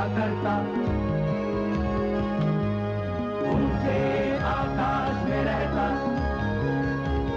रहा करता, ऊंचे आकाश में रहता,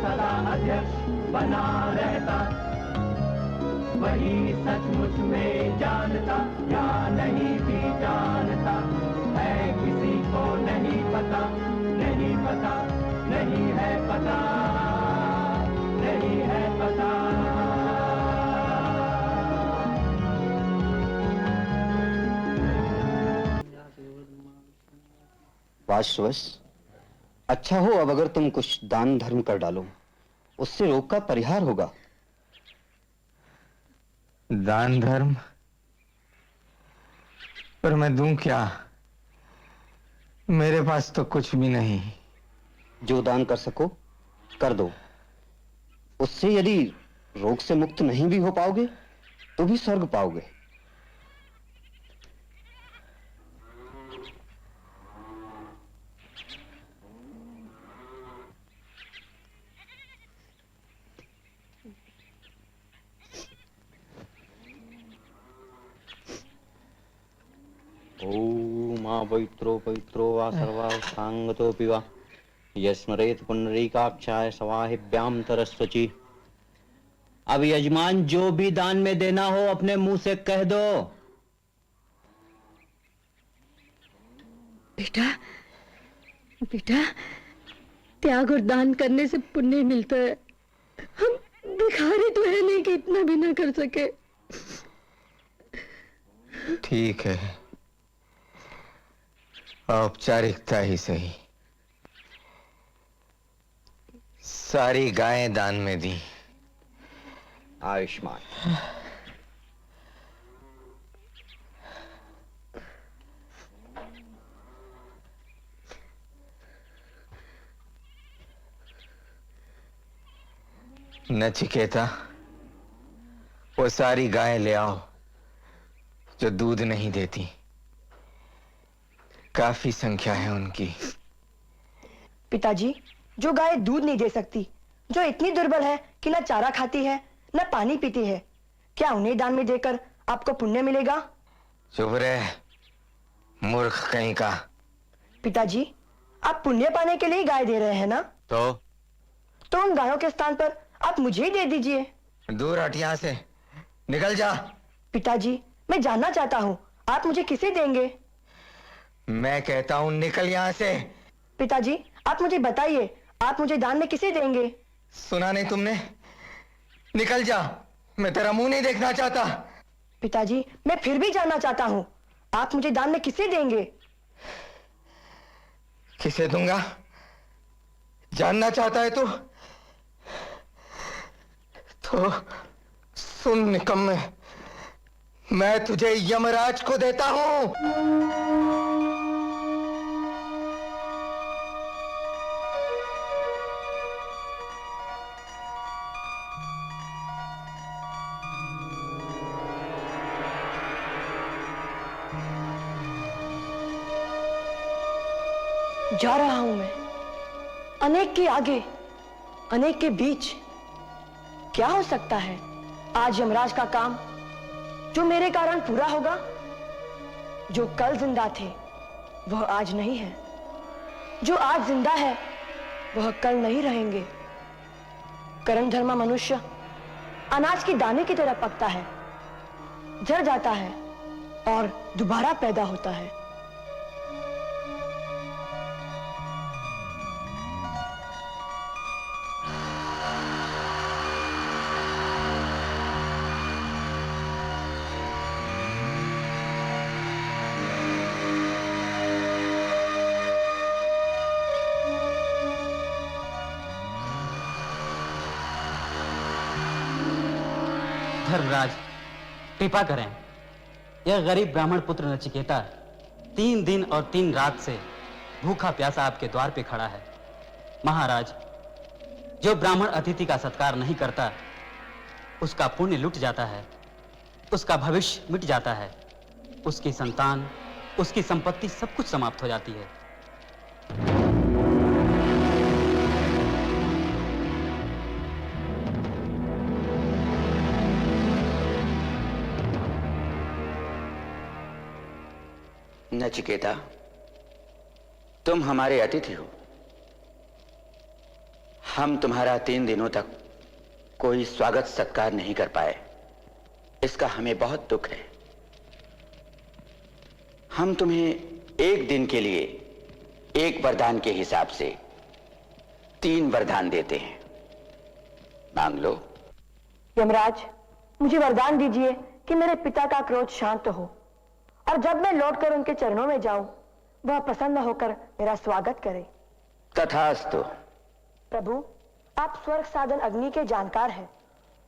सदा अध्यक्ष बना रहता, वही सचमुच में जानता या नहीं भी जानता है, किसी को नहीं पता, नहीं पता, नहीं है पता, नहीं है पता। वाशवश, अच्छा हो अब अगर तुम कुछ दान धर्म कर डालो, उससे रोग का परिहार होगा। दान धर्म? पर मैं दूं क्या? मेरे पास तो कुछ भी नहीं। जो दान कर सको कर दो, उससे यदि रोग से मुक्त नहीं भी हो पाओगे तो भी स्वर्ग पाओगे। ओम पवित्रो पवित्रो वा सर्वा सांगतोऽपि वा यस्मरेत पुंडरीकाक्षाय सवाहिभ्याम तरस्वची। अब यजमान जो भी दान में देना हो अपने मुंह से कह दो। बेटा, बेटा, त्याग और दान करने से पुण्य मिलता है। हम भिखारी तो है नहीं कि इतना भी ना कर सके। ठीक है, औपचारिकता ही सही। सारी गायें दान में दी। आयुष्मान। नचिकेता, वो सारी गायें ले आओ जो दूध नहीं देती। काफी संख्या है उनकी। पिताजी, जो गाय दूध नहीं दे सकती, जो इतनी दुर्बल है कि न चारा खाती है न पानी पीती है, क्या उन्हें दान में देकर आपको पुण्य मिलेगा? चुप रहे, मूर्ख कहीं का। पिताजी, आप पुण्य पाने के लिए गाय दे रहे हैं ना? तो उन गायों के स्थान पर आप मुझे ही दे दीजिए। दूर हट यहाँ से, निकल जा। पिताजी, मैं जानना चाहता हूँ, आप मुझे किसे देंगे? मैं कहता हूँ निकल यहाँ से। पिताजी, आप मुझे बताइए, आप मुझे दान में किसे देंगे? सुना नहीं तुमने? निकल जा, मैं तेरा मुंह नहीं देखना चाहता। पिताजी, मैं फिर भी जानना चाहता हूँ, आप मुझे दान में किसे देंगे? किसे दूंगा? जानना चाहता है तू? तो सुन निकम्मे, मैं तुझे यमराज को देता हूं। जा रहा हूं मैं, अनेक के आगे, अनेक के बीच। क्या हो सकता है आज यमराज का काम जो मेरे कारण पूरा होगा? जो कल जिंदा थे वह आज नहीं है, जो आज जिंदा है वह कल नहीं रहेंगे। कर्म धर्मा मनुष्य अनाज की दाने की तरह पकता है, झड़ जाता है और दोबारा पैदा होता है। धर्मराज, कृपा करें। यह गरीब ब्राह्मण पुत्र नचिकेता 3 दिन और 3 रात से भूखा प्यासा आपके द्वार पे खड़ा है। महाराज, जो ब्राह्मण अतिथि का सत्कार नहीं करता उसका पुण्य लुट जाता है, उसका भविष्य मिट जाता है, उसकी संतान, उसकी संपत्ति सब कुछ समाप्त हो जाती है। नचिकेता, तुम हमारे अतिथि हो। हम तुम्हारा 3 दिनों तक कोई स्वागत सत्कार नहीं कर पाए, इसका हमें बहुत दुख है। हम तुम्हें 1 दिन के लिए 1 वरदान के हिसाब से 3 वरदान देते हैं, मांग लो। यमराज, मुझे वरदान दीजिए कि मेरे पिता का क्रोध शांत हो और जब मैं लौटकर उनके चरणों में जाऊं, वह प्रसन्न होकर मेरा स्वागत करे। तथास्तु। प्रभु, आप स्वर्ग साधन अग्नि के जानकार हैं।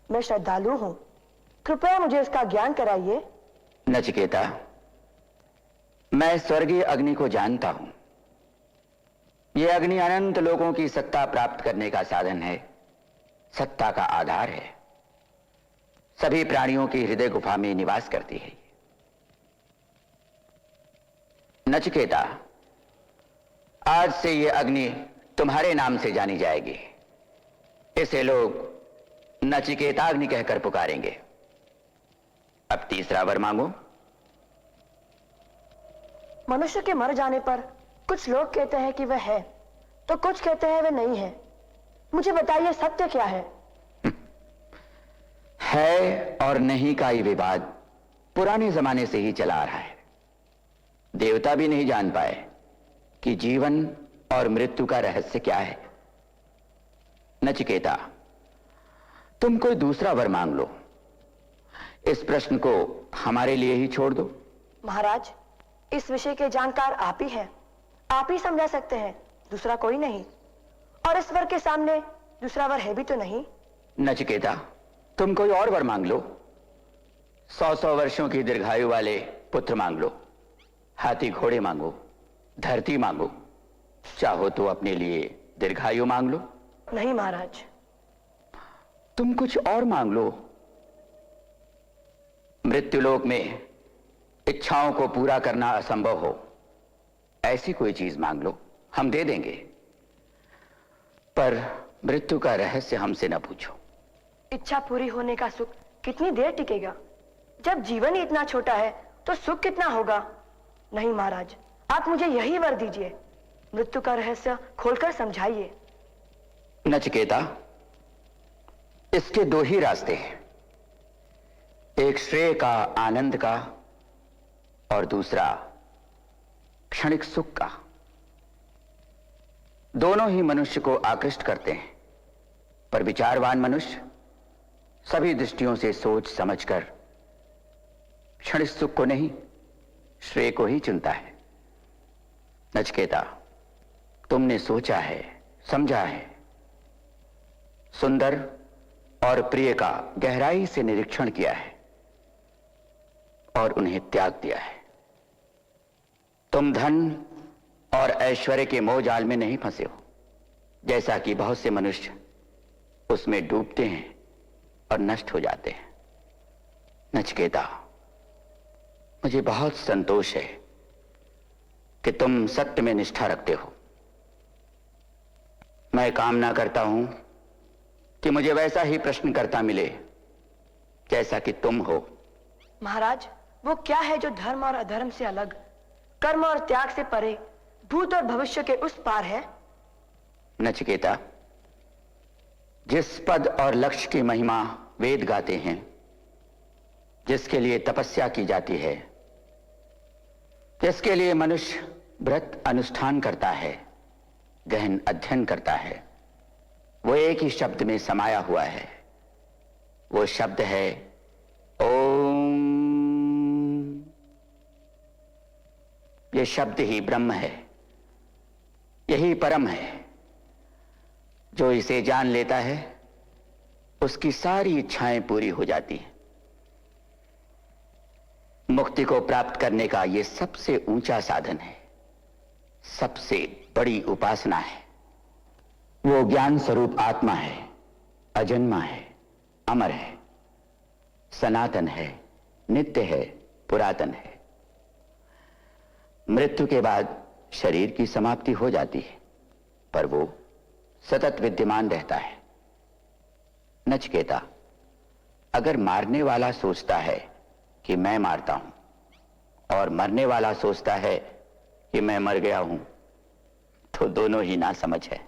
मैं श्रद्धालु हूं, कृपया मुझे उसका ज्ञान कराइए। नचिकेता, मैं स्वर्गीय अग्नि को जानता हूं। यह अग्नि अनंत लोगों की सत्ता प्राप्त करने का साधन है, सत्ता का आधार है। सभी प्राणियों की हृदय गुफा में निवास करती है। नचिकेता, आज से यह अग्नि तुम्हारे नाम से जानी जाएगी। इसे लोग नचिकेताग्नि कहकर पुकारेंगे। अब तीसरा वर मांगो। मनुष्य के मर जाने पर कुछ लोग कहते हैं कि वह है, तो कुछ कहते हैं वह नहीं है। मुझे बताइए, सत्य क्या है? है और नहीं का ये विवाद पुराने जमाने से ही चला आ रहा है। देवता भी नहीं जान पाए कि जीवन और मृत्यु का रहस्य क्या है। नचिकेता, तुम कोई दूसरा वर मांग लो। इस प्रश्न को हमारे लिए ही छोड़ दो। महाराज, इस विषय के जानकार आप ही हैं। आप ही समझा सकते हैं, दूसरा कोई नहीं। और इस वर के सामने दूसरा वर है भी तो नहीं। नचिकेता, तुम कोई और वर मांग लो। 100 वर्षों की दीर्घायु वाले पुत्र मांग लो, हाथी घोड़े मांगो, धरती मांगो। चाहो तो अपने लिए दीर्घायु मांग लो। नहीं महाराज। तुम कुछ और मांग लो। मृत्युलोक में इच्छाओं को पूरा करना असंभव हो, ऐसी कोई चीज मांग लो, हम दे देंगे। पर मृत्यु का रहस्य हमसे न पूछो। इच्छा पूरी होने का सुख कितनी देर टिकेगा? जब जीवन ही इतना छोटा है तो सुख कितना होगा? नहीं महाराज, आप मुझे यही वर दीजिए। मृत्यु का रहस्य खोलकर समझाइए। नचिकेता, इसके 2 ही रास्ते हैं, एक श्रेय का, आनंद का, और दूसरा क्षणिक सुख का। दोनों ही मनुष्य को आकृष्ट करते हैं, पर विचारवान मनुष्य सभी दृष्टियों से सोच समझकर क्षणिक सुख को नहीं, श्रेय को ही चुनता है। नचिकेता, तुमने सोचा है, समझा है, सुंदर और प्रिय का गहराई से निरीक्षण किया है और उन्हें त्याग दिया है। तुम धन और ऐश्वर्य के मोह जाल में नहीं फंसे हो, जैसा कि बहुत से मनुष्य उसमें डूबते हैं और नष्ट हो जाते हैं। नचिकेता, मुझे बहुत संतोष है कि तुम सत्य में निष्ठा रखते हो। मैं कामना करता हूं कि मुझे वैसा ही प्रश्नकर्ता मिले जैसा कि तुम हो। महाराज, वो क्या है जो धर्म और अधर्म से अलग, कर्म और त्याग से परे, भूत और भविष्य के उस पार है? नचिकेता, जिस पद और लक्ष्य की महिमा वेद गाते हैं, जिसके लिए तपस्या की जाती है, जिसके लिए मनुष्य व्रत अनुष्ठान करता है, गहन अध्ययन करता है, वो एक ही शब्द में समाया हुआ है। वो शब्द है ओम। ये शब्द ही ब्रह्म है, यही परम है। जो इसे जान लेता है उसकी सारी इच्छाएं पूरी हो जाती हैं। मुक्ति को प्राप्त करने का यह सबसे ऊंचा साधन है, सबसे बड़ी उपासना है। वो ज्ञान स्वरूप आत्मा है, अजन्मा है, अमर है, सनातन है, नित्य है, पुरातन है। मृत्यु के बाद शरीर की समाप्ति हो जाती है, पर वो सतत विद्यमान रहता है। नचिकेता, अगर मारने वाला सोचता है कि मैं मारता हूं और मरने वाला सोचता है कि मैं मर गया हूं, तो दोनों ही नासमझ है,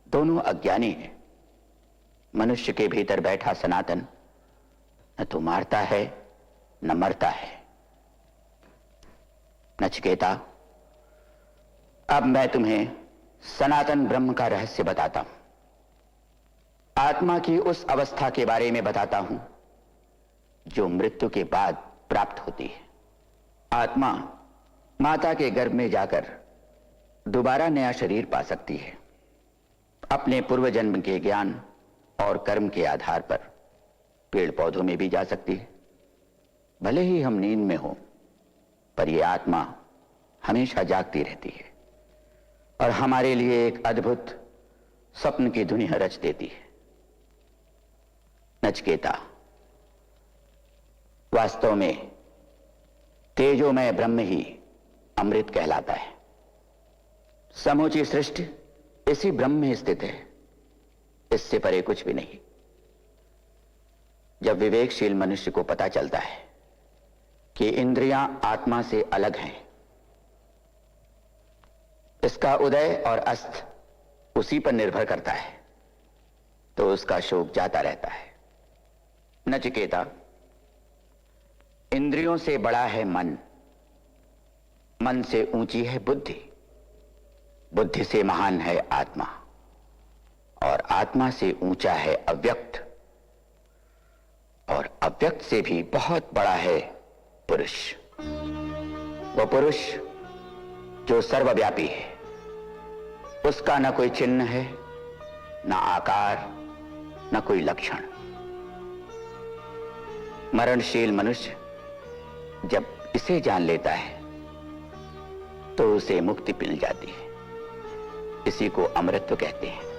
दोनों अज्ञानी हैं। मनुष्य के भीतर बैठा सनातन न तो मारता है न मरता है। नचिकेता, अब मैं तुम्हें सनातन ब्रह्म का रहस्य बताता हूं, आत्मा की उस अवस्था के बारे में बताता हूं जो मृत्यु के बाद प्राप्त होती है। आत्मा माता के गर्भ में जाकर दोबारा नया शरीर पा सकती है। अपने पूर्व जन्म के ज्ञान और कर्म के आधार पर पेड़ पौधों में भी जा सकती है। भले ही हम नींद में हो, पर यह आत्मा हमेशा जागती रहती है और हमारे लिए एक अद्भुत स्वप्न की दुनिया रच देती है। नचिकेता, वास्तव में तेजोमय ब्रह्म ही अमृत कहलाता है। समूची सृष्टि इसी ब्रह्म में स्थित है, इससे परे कुछ भी नहीं। जब विवेकशील मनुष्य को पता चलता है कि इंद्रियां आत्मा से अलग हैं, इसका उदय और अस्त उसी पर निर्भर करता है, तो उसका शोक जाता रहता है। नचिकेता, इंद्रियों से बड़ा है मन, मन से ऊंची है बुद्धि, बुद्धि से महान है आत्मा, और आत्मा से ऊंचा है अव्यक्त, और अव्यक्त से भी बहुत बड़ा है पुरुष। वो पुरुष जो सर्वव्यापी है, उसका न कोई चिन्ह है, न आकार, न कोई लक्षण। मरणशील मनुष्य जब इसे जान लेता है तो उसे मुक्ति मिल जाती है। इसी को अमृतत्व कहते हैं।